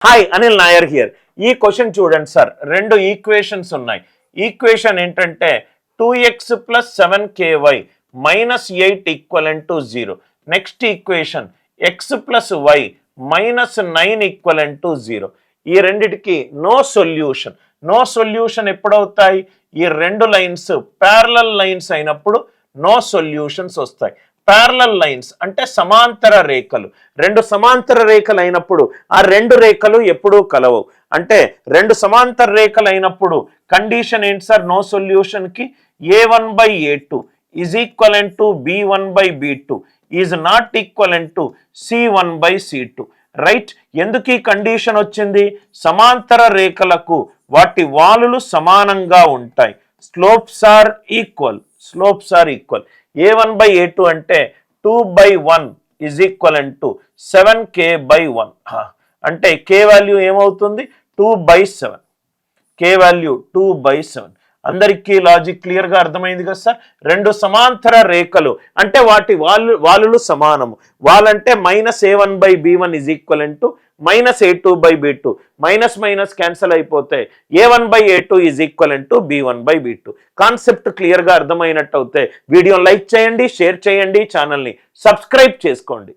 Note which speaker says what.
Speaker 1: Hi Anil Nair here. ఈ question చూడండి sir, రెండు ఈక్వేషన్స్ ఉన్నాయి. ఈక్వేషన్ ఏంటంటే 2x + 7ky -8 = 0. Next equation x + y -9 = 0. ఈ రెండిటికి నో సొల్యూషన్. నో సొల్యూషన్ ఎప్పుడవుతాయి? ఈ రెండు లైన్స్ ప్యారలల్ లైన్స్ అయినప్పుడు నో సొల్యూషన్స్ వస్తాయి. ప్యారలల్ లైన్స్ అంటే సమాంతర రేఖలు. రెండు సమాంతర రేఖలు అయినప్పుడు ఆ రెండు రేఖలు ఎప్పుడూ కలవవు. అంటే రెండు సమాంతర రేఖలు అయినప్పుడు కండిషన్ ఏంటి సార్? నో సొల్యూషన్కి a1/a2 = b1/b2 is not equivalent to c1/c2. Right? ఎందుకు ఈ కండిషన్ వచ్చింది? సమాంతర రేఖలకు వాటి వాలులు సమానంగా ఉంటాయి. Slopes are equal. a1/a2 అంటే 2/1 = 7k/1. అంటే k వాల్యూ ఏమవుతుంది? 2/7. k value 2/7. అందరికీ లాజిక్ క్లియర్గా అర్థమైంది కదా సార్? రెండు సమాంతర రేఖలు అంటే వాటి వాలులు సమానము. వాళ్ళంటే -a1/b1 = -a2/b2. మైనస్ క్యాన్సిల్ అయిపోతే a1/a2 = b1/b2. కాన్సెప్ట్ క్లియర్గా అర్థమైనట్టు అయితే వీడియోని లైక్ చేయండి, షేర్ చేయండి, ఛానల్ని సబ్స్క్రైబ్ చేసుకోండి.